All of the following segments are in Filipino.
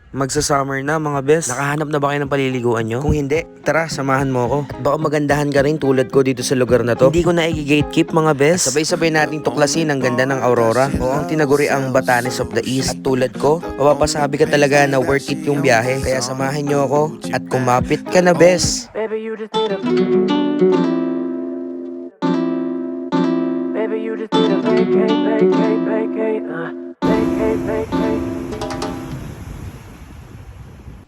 Magsa-summer na mga best. Nakahanap na ba kayo ng paliliguan nyo? Kung hindi, tara, samahan mo ako. At baka magandahan ka rin tulad ko dito sa lugar na to. Hindi ko na i-gatekeep mga best. Sabay-sabay nating tuklasin ang ganda ng aurora o ang tinaguri ang Batanes of the East. At tulad ko, mapapasabi ka talaga na worth it yung biyahe. Kaya samahan nyo ako at kumapit ka na best. Baby, you just need a Baby, you just need a vacate, vacate, vacate, vacate, vacate.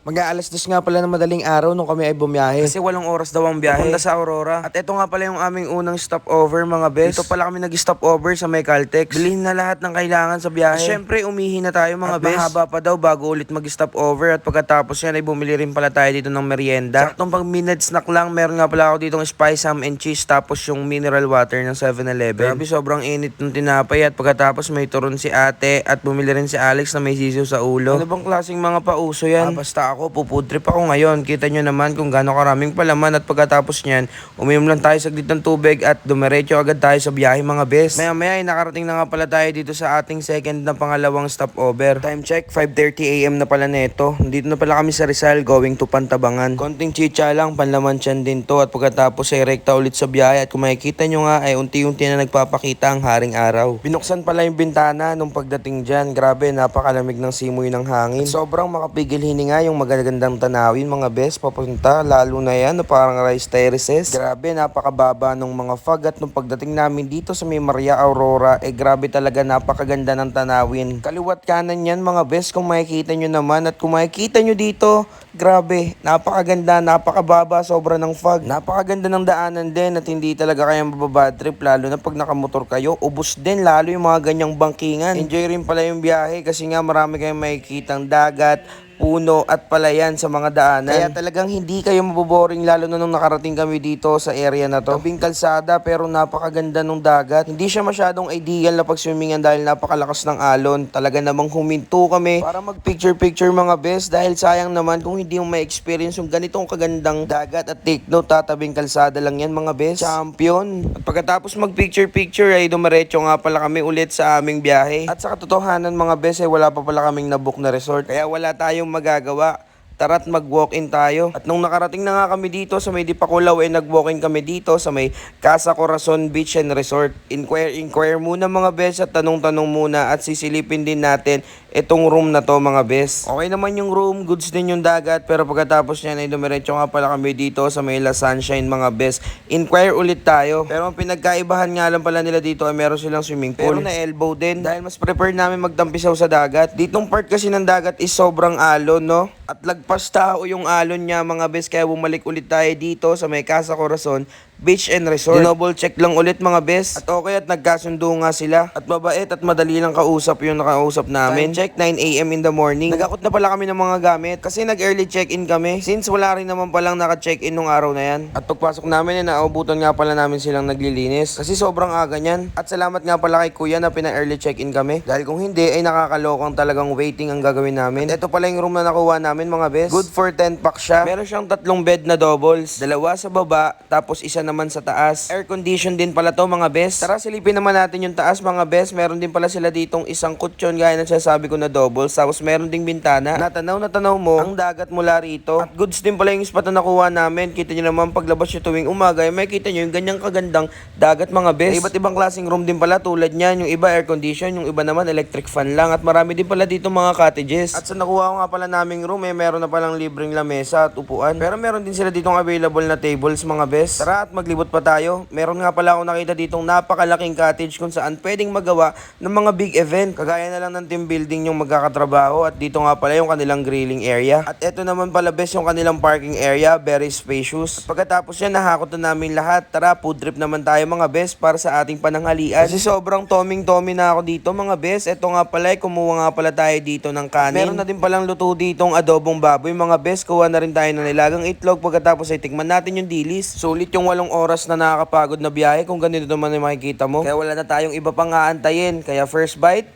Mag-aalas 2 nga pala ng madaling araw nung kami ay bumiyahe. Kasi 8 oras daw ang biyahe. Papunta sa Aurora. At ito nga pala yung aming unang stopover mga best. Dito pala kami nag-stopover sa may Caltex. Bilhin na lahat ng kailangan sa biyahe. Siyempre, umihi na tayo mga best. Mahaba pa daw bago ulit mag-stopover. At pagkatapos yan ay bumili rin pala tayo dito ng merienda. Saktong pag minute snack lang, meron nga pala ako ditong spice ham and cheese tapos yung mineral water ng 7-Eleven. Grabe, sobrang init ng tinapay. At pagkatapos may turon si ate at bumili rin si Alex na may sisiw sa ulo. Ano bang klaseng mga pauso yan? Basta ako, pupudrip ako ngayon. Kita nyo naman kung gaano karaming palaman at pagkatapos nyan, uminom lang tayo saglit ng tubig at dumiretso agad tayo sa biyahe mga best. Maya-maya ay nakarating na nga pala tayo dito sa ating second na pangalawang stopover. Time check, 5:30 AM na pala neto. Dito na pala kami sa Rizal going to Pantabangan. Konting chicha lang, panlaman tiyan din to at pagkatapos ay rekta ulit sa biyahe at kung makikita nyo nga ay unti-unti na nagpapakita ang haring araw. Binuksan pala yung bintana nung pagdating dyan. Grabe, napakalamig ng simoy ng hangin. Sobrang makapigil hininga yung magagandang tanawin mga best papunta, lalo na yan na parang rice terraces. Grabe, napakababa ng mga fog at nung pagdating namin dito sa may Maria Aurora, grabe talaga, napakaganda ng tanawin. Kaliwat kanan yan mga best kung makikita nyo naman at kung makikita nyo dito, grabe, napakaganda, napakababa, sobra ng fog. Napakaganda ng daanan din at hindi talaga kayang mababad trip lalo na pag nakamotor kayo. Ubus din lalo yung mga ganyang bangkingan. Enjoy rin pala yung biyahe kasi nga marami kayong makikitang dagat, puno at palayan sa mga daanan. Kaya talagang hindi kayo maboboring lalo na nung nakarating kami dito sa area na to. Tabing kalsada pero napakaganda nung dagat. Hindi siya masyadong ideal na pag-swimmingan dahil napakalakas ng alon. Talaga namang huminto kami para mag-picture-picture mga best dahil sayang naman kung hindi mo ma-experience yung ganitong kagandang dagat at take note, tatabing kalsada lang yan mga best. Champion! At pagkatapos mag-picture-picture ay dumiretso nga pala kami ulit sa aming biyahe. At sa katotohanan mga best ay wala pa pala kaming nabook na resort. Kaya wala tayong magagawa. Tara't mag-walk-in tayo. At nung nakarating na nga kami dito sa may Dipakulaw, nag-walk-in kami dito sa may Casa Corazon Beach and Resort. Inquire muna mga best at tanong-tanong muna at sisilipin din natin itong room na to mga best. Okay naman yung room, goods din yung dagat, pero pagkatapos niyan ay dumiretso nga pala kami dito sa may La Sunshine mga best. Inquire ulit tayo. Pero ang pinagkaibahan nga lang pala nila dito ay meron silang swimming pool. Pero na elbow din dahil mas prefer namin magtampisaw sa dagat. Ditong part kasi ng dagat is sobrang alon, no? At lagpas tao yung alon niya mga best, kaya bumalik ulit tayo dito sa may Casa Corazon Beach and Resort. Double check lang ulit mga best. At okay at nagkasundo nga sila. At mabait at madali lang kausap yung nakausap namin. Time check 9 AM in the morning. Nagakot na pala kami ng mga gamit kasi nag-early check-in kami. Since wala rin naman palang naka-check-in nung araw na yan. At pagpasok namin naubutan nga pala namin silang naglilinis. Kasi sobrang aga niyan. At salamat nga pala kay kuya na pina-early check-in kami. Dahil kung hindi ay nakakalokang talagang waiting ang gagawin namin. At ito pala yung room na nakuha namin mga best. Good for 10 pack siya. Meron siyang 3 bed na doubles. 2 sa baba tapos isa naman sa taas. Air condition din pala to mga best. Tara silipin naman natin yung taas mga best. Meron din pala sila ditong isang kutsyon gaya ng sinasabi ko na doubles. Tapos meron ding bintana. Natanaw mo ang dagat mula rito. At goods din pala yung spot na nakuha namin. Kita nyo naman paglabas nyo tuwing umaga ay makikita nyo yung ganyang kagandang dagat mga best. Iba't ibang klaseng room din pala tulad nyan. Yung iba air condition, yung iba naman electric fan lang. At marami din pala dito mga cottages. At sa nakuha ko nga pala naming room meron na palang libreng lamesa at upuan. Pero meron din sila ditong available na tables mga best. Tara at maglibot pa tayo. Meron nga pala ako nakita ditong napakalaking cottage kung saan pwedeng magawa ng mga big event. Kagaya na lang ng team building yung magkakatrabaho at dito nga pala yung kanilang grilling area. At eto naman pala best yung kanilang parking area, very spacious. At pagkatapos yan nahakot na namin lahat. Tara, food trip naman tayo mga best para sa ating pananghalian. Kasi sobrang toming-tommy na ako dito mga best. Eto nga pala kumuha nga pala tayo dito ng kanin. Meron na din palang luto ditong adobong baboy mga best. Kuha na rin tayo ng nilagang itlog pagkatapos ay tikman natin yung dilis. Sulit yung 8 oras na nakakapagod na biyahe kung ganito naman yung makikita mo. Kaya wala na tayong iba pang aantayin. Kaya first bite,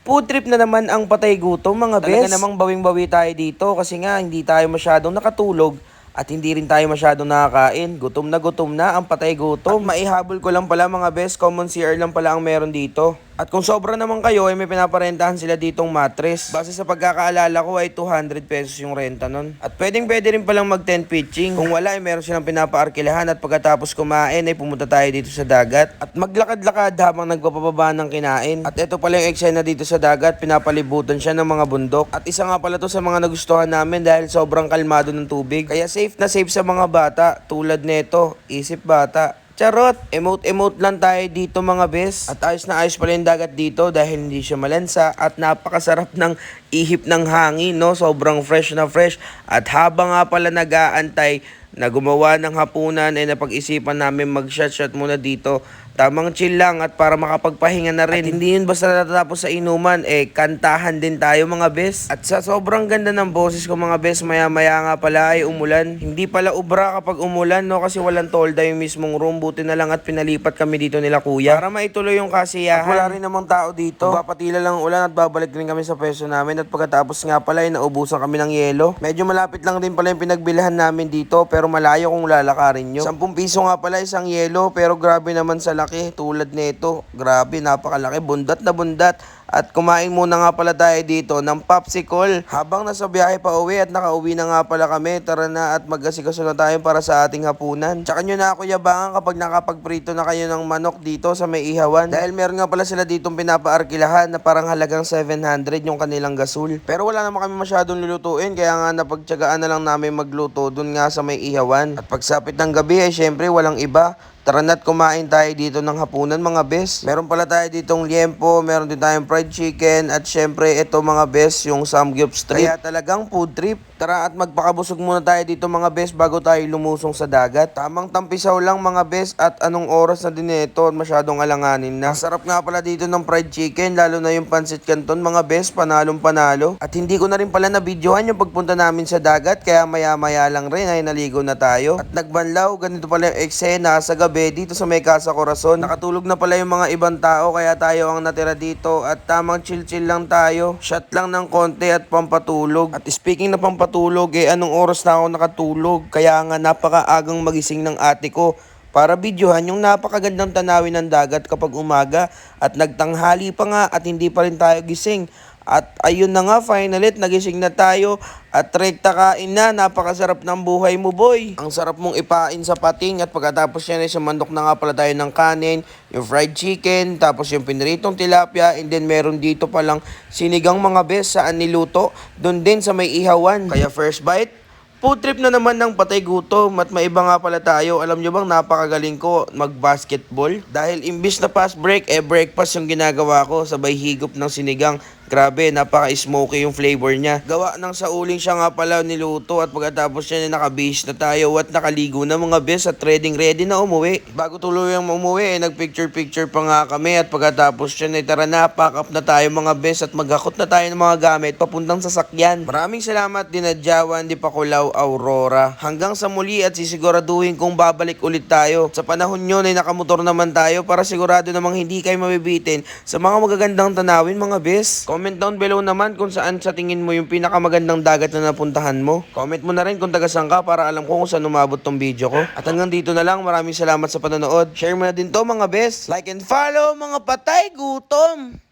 food trip na naman ang patay gutom mga best. Talaga namang bawing-bawi tayo dito kasi nga hindi tayo masyadong nakatulog at hindi rin tayo masyadong nakakain. Gutom na ang patay gutom. At maihabol ko lang pala mga bes, common CR lang pala ang meron dito. At kung sobra naman kayo, ay may pinaparentahan sila ditong mattress. Base sa pagkakaalala ko ay 200 pesos yung renta nun. At pwede rin palang mag tent pitching. Kung wala ay meron silang pinapaarkilahan at pagkatapos kumain ay pumunta tayo dito sa dagat. At maglakad-lakad habang nagpapababa ng kinain. At ito pala yung eksena dito sa dagat, pinapalibutan siya ng mga bundok. At isa nga pala to sa mga nagustuhan namin dahil sobrang kalmado ng tubig. Kaya safe na safe sa mga bata, tulad neto, isip bata. Charot! Emote lang tayo dito mga bes. At ayos na ayos pala yung dagat dito dahil hindi siya malansa at napakasarap ng ihip ng hangin, no? Sobrang fresh na fresh. At habang nga pala nag-aantay na gumawa ng hapunan ay napag-isipan namin mag-shot muna dito. Tamang chill lang at para makapagpahinga na rin. At hindi yun basta natatapos sa inuman, kantahan din tayo mga bes. At sa sobrang ganda ng boses ko mga bes, maya nga pala ay umulan. Hindi pala ubra kapag umulan, no? Kasi walang tolda yung mismong room. Buti na lang at pinalipat kami dito nila kuya para maituloy yung kasiyahan. At wala rin namang tao dito. Papatila lang ang ulan at babalik rin kami sa pwesto namin. At pagkatapos nga pala ay naubusan kami ng yelo. Medyo malapit lang din pala yung pinagbilhan namin dito, pero malayo kung lalakarin nyo. 10 piso nga pala isang yelo, pero grabe naman sa laki. Tulad nito, grabe, napakalaki, bundat na bundat. At kumain muna nga pala tayo dito ng popsicle habang nasa biyahe pa uwi at nakauwi na nga pala kami. Tara na at mag-asikaso na tayo para sa ating hapunan. Tsaka nyo na ako yabangan kapag nakapagprito na kayo ng manok dito sa may ihawan. Dahil meron nga pala sila ditong pinapaarkilahan na parang halagang 700 yung kanilang gasul. Pero wala naman kami masyadong lulutuin, kaya nga napagtyagaan na lang namin magluto dun nga sa may ihawan. At pagsapit ng gabi ay syempre walang iba. Tara na't kumain tayo dito ng hapunan mga bes. Meron pala tayo ditong liempo, meron din tayong fried chicken, at syempre ito mga bes, yung samgyup strip. Kaya talagang food trip. Tara at magpakabusog muna tayo dito mga bes bago tayo lumusong sa dagat. Tamang tampisaw lang mga bes at anong oras na din ito at masyadong alanganin na. Sarap nga pala dito ng fried chicken, lalo na yung pancit canton mga bes, panalong panalo. At hindi ko na rin pala na-videohan yung pagpunta namin sa dagat, kaya maya lang rin ay naligo na tayo. At nagbanlaw, ganito pala yung eksena sa gabi dito sa may Casa Corazon. Nakatulog na pala yung mga ibang tao kaya tayo ang natira dito at tamang chill lang tayo. Shot lang ng konti at pampatulog. At speaking na pampatulog, anong oras na ako nakatulog? Kaya nga napakaagang magising ng ate ko para videohan yung napakagandang tanawin ng dagat kapag umaga. At nagtanghali pa nga at hindi pa rin tayo gising. At ayun na nga, finally, nagising na tayo at rekta kain na. Napakasarap ng buhay mo, boy. Ang sarap mong ipain sa pating at pagkatapos yan ay sumandok na nga pala tayo ng kanin, yung fried chicken, tapos yung piniritong tilapia, and then meron dito palang sinigang mga bes saan niluto, doon din sa may ihawan. Kaya first bite, food trip na naman ng patay gutom at maiba nga pala tayo. Alam nyo bang napakagaling ko mag-basketball? Dahil imbis na fast break, breakfast yung ginagawa ko, sabay higop ng sinigang. Grabe, napaka-smoky yung flavor niya. Gawa ng sauling siya nga pala niluto at pagkatapos niya nakabihis na tayo at nakaligo na mga bes at ready na umuwi. Bago tuluyang umuwi, nagpicture pa nga kami at pagkatapos niya tara na, pack up na tayo mga bes at maghakot na tayo ng mga gamit papuntang sasakyan. Maraming salamat din at Jawan, Di Pakulaw, Aurora. Hanggang sa muli at sisiguraduhin kung babalik ulit tayo. Sa panahon yun ay nakamotor naman tayo para sigurado namang hindi kayo mabibitin sa mga magagandang tanawin mga bes. Comment down below naman kung saan sa tingin mo yung pinakamagandang dagat na napuntahan mo. Comment mo na rin kung taga saan ka para alam ko kung saan umabot tong video ko. At hanggang dito na lang, maraming salamat sa panonood. Share mo na din to mga bes. Like and follow mga patay gutom!